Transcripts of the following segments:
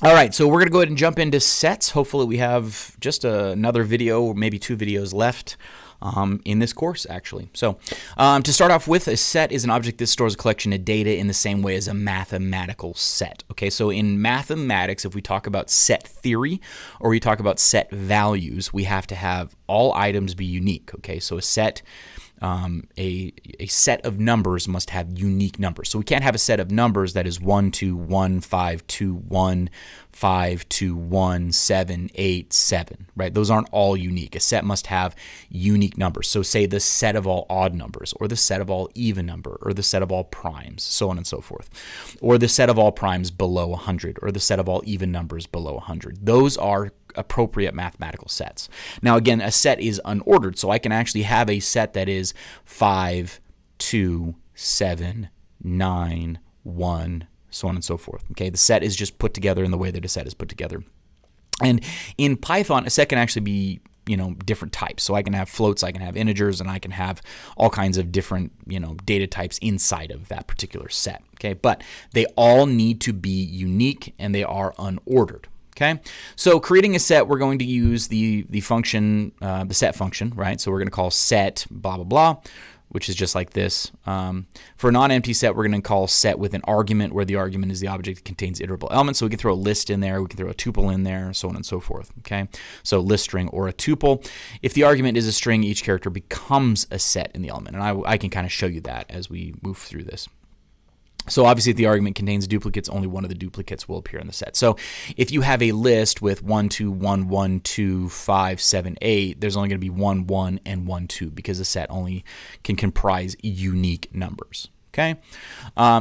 All right, so we're going to go ahead and jump into sets. Hopefully we have just another video or maybe 2 videos left in this course, actually. So to start off with, a set is an object that stores a collection of data in the same way as a mathematical set. Okay, so in mathematics, if we talk about set theory or we talk about set values, we have to have all items be unique. Okay, so a set of numbers must have unique numbers. So we can't have a set of numbers that is 1, 2, 1, 5, 2, 1, 5, 2, 1, 7, 8, 7, right? Those aren't all unique. A set must have unique numbers. So say the set of all odd numbers, or the set of all even number, or the set of all primes, so on and so forth. Or the set of all primes below 100, or the set of all even numbers below 100. Those are appropriate mathematical sets. Now again, a set is unordered, so I can actually have a set that is 5, 2, 7, 9, 1, so on and so forth. Okay, the set is just put together in the way that a set is put together. And in Python, a set can actually be, different types. So I can have floats, I can have integers, and I can have all kinds of different, data types inside of that particular set. Okay, but they all need to be unique and they are unordered. Okay, so creating a set, we're going to use the function, the set function, right? So we're going to call set blah blah blah, which is just like this. For a non-empty set, we're going to call set with an argument, where the argument is the object that contains iterable elements. So we can throw a list in there, we can throw a tuple in there, so on and so forth. Okay, so list string or a tuple. If the argument is a string, each character becomes a set in the element, and I can kind of show you that as we move through this. So obviously if the argument contains duplicates, only one of the duplicates will appear in the set. So if you have a list with 1, 2, 1, 1, 2, 5, 7, 8, there's only going to be 1, 1, and 1, 2, because the set only can comprise unique numbers. Okay,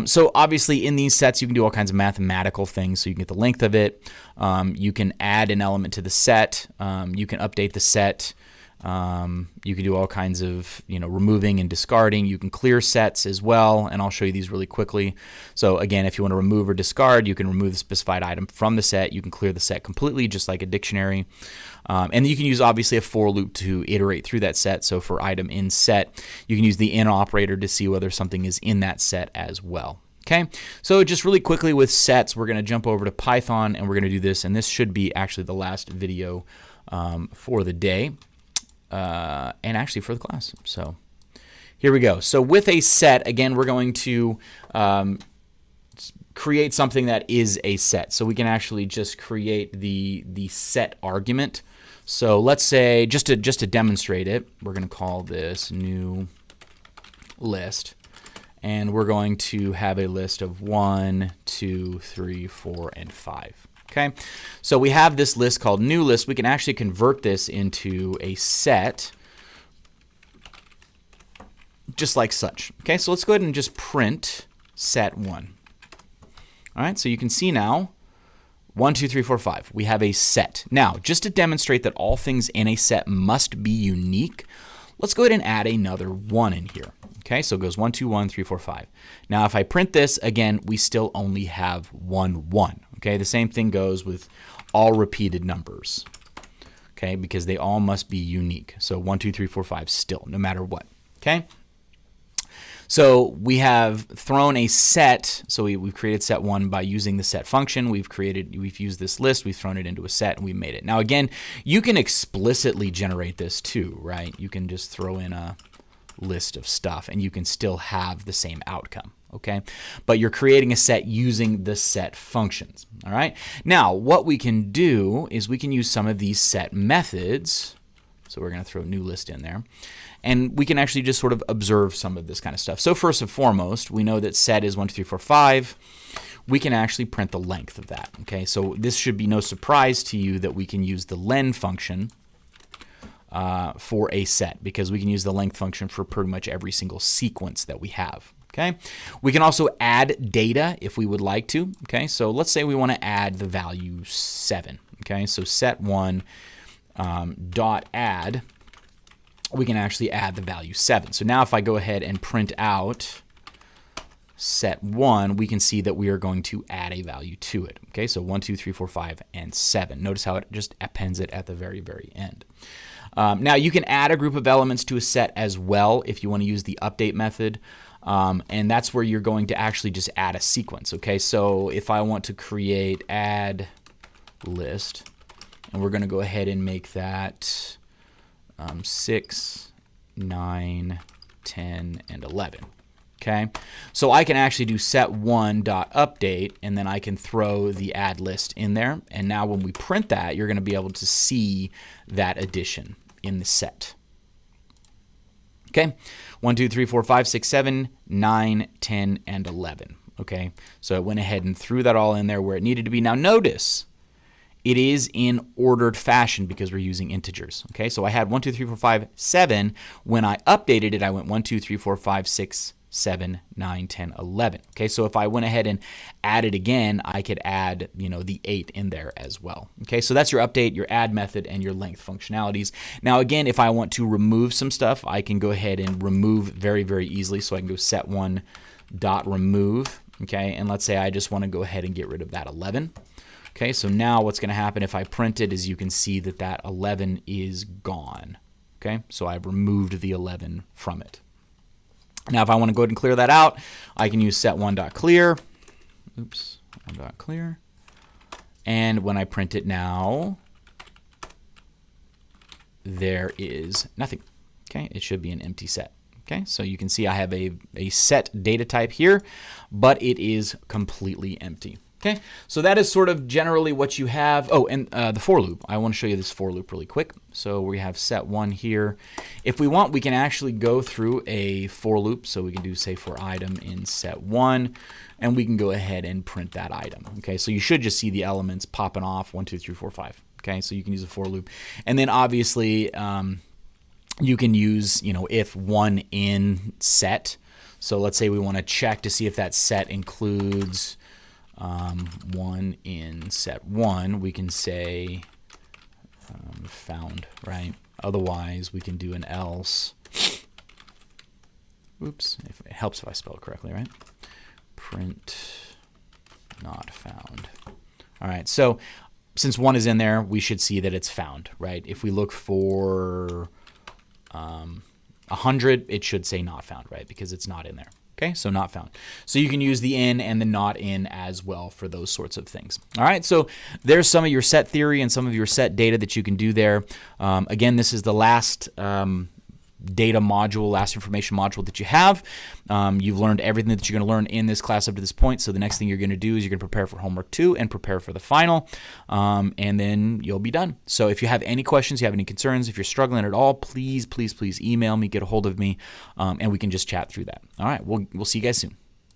so obviously in these sets you can do all kinds of mathematical things. So you can get the length of it, you can add an element to the set, you can update the set. You can do all kinds of, removing and discarding. You can clear sets as well, and I'll show you these really quickly. So again, if you want to remove or discard, you can remove the specified item from the set. You can clear the set completely, just like a dictionary. And you can use, obviously, a for loop to iterate through that set. So for item in set, you can use the in operator to see whether something is in that set as well. Okay, so just really quickly with sets, we're going to jump over to Python, and we're going to do this, and this should be actually the last video for the day. And actually for the class. So here we go. So with a set, again, we're going to create something that is a set. So we can actually just create the set argument. So let's say, just to demonstrate it, we're going to call this new list. And we're going to have a list of 1, 2, 3, 4, and 5. Okay, so we have this list called new list. We can actually convert this into a set just like such. Okay, so let's go ahead and just print set 1. All right, so you can see now 1, 2, 3, 4, 5. We have a set. Now, just to demonstrate that all things in a set must be unique, let's go ahead and add another 1 in here. Okay, so it goes 1, 2, 1, 3, 4, 5. Now, if I print this, again, we still only have 1, 1. Okay, the same thing goes with all repeated numbers. Okay, because they all must be unique. So 1, 2, 3, 4, 5 still, no matter what. Okay, so we have thrown a set. So we've created set 1 by using the set function. We've used this list. We've thrown it into a set, and we made it. Now again, you can explicitly generate this too, right? You can just throw in a list of stuff, and you can still have the same outcome. Okay, but you're creating a set using the set functions. All right, now what we can do is we can use some of these set methods. So we're going to throw new list in there, and we can actually just sort of observe some of this kind of stuff. So first and foremost, we know that set is 1, 2, 3, 4, 5. We can actually print the length of that. Okay, so this should be no surprise to you that we can use the len function for a set, because we can use the length function for pretty much every single sequence that we have. Okay, we can also add data if we would like to. Okay, so let's say we want to add the value 7. Okay, so set1 dot add, we can actually add the value 7. So now if I go ahead and print out set1, we can see that we are going to add a value to it. Okay, so 1, 2, 3, 4, 5, and 7. Notice how it just appends it at the very, very end. Now you can add a group of elements to a set as well if you want to use the update method. And that's where you're going to actually just add a sequence. Okay, so if I want to create add list. And we're going to go ahead and make that 6, 9, 10, and 11. Okay, so I can actually do set1.update, and then I can throw the add list in there. And now when we print that, you're going to be able to see that addition in the set. Okay, 1, 2, 3, 4, 5, 6, 7, 9, 10, and 11. Okay, so it went ahead and threw that all in there where it needed to be. Now notice, it is in ordered fashion because we're using integers. Okay, so I had 1, 2, 3, 4, 5, 7. When I updated it, I went 1, 2, 3, 4, 5, 6, 7, 9, 10, 11. Okay, so if I went ahead and added again, I could add, the 8 in there as well. Okay, so that's your update, your add method, and your length functionalities. Now again, if I want to remove some stuff, I can go ahead and remove very, very easily. So I can go set1.remove. Okay, and let's say I just want to go ahead and get rid of that 11. Okay, so now what's going to happen if I print it is you can see that that 11 is gone. Okay, so I've removed the 11 from it. Now, if I want to go ahead and clear that out, I can use set1.clear. Oops, 1.clear. And when I print it now, there is nothing. Okay, it should be an empty set. Okay, so you can see I have a set data type here, but it is completely empty. Okay, so that is sort of generally what you have. Oh, and the for loop. I want to show you this for loop really quick. So we have set1 here. If we want, we can actually go through a for loop. So we can do, say, for item in set1, and we can go ahead and print that item. Okay, so you should just see the elements popping off 1, 2, 3, 4, 5. Okay, so you can use a for loop. And then obviously you can use, if one in set. So let's say we want to check to see if that set includes 1 in set1, we can say found, right? Otherwise, we can do an else. Oops, it helps if I spell it correctly, right? Print not found. All right, so since 1 is in there, we should see that it's found, right? If we look for 100, it should say not found, right? Because it's not in there. Okay, so not found. So you can use the in and the not in as well for those sorts of things. All right, so there's some of your set theory and some of your set data that you can do there. Again, this is the last data module, last information module that you have. You've learned everything that you're going to learn in this class up to this point. So the next thing you're going to do is you're going to prepare for homework 2 and prepare for the final, and then you'll be done. So if you have any questions, you have any concerns, if you're struggling at all, please email me, get a hold of me, and we can just chat through that. All right, we'll see you guys soon.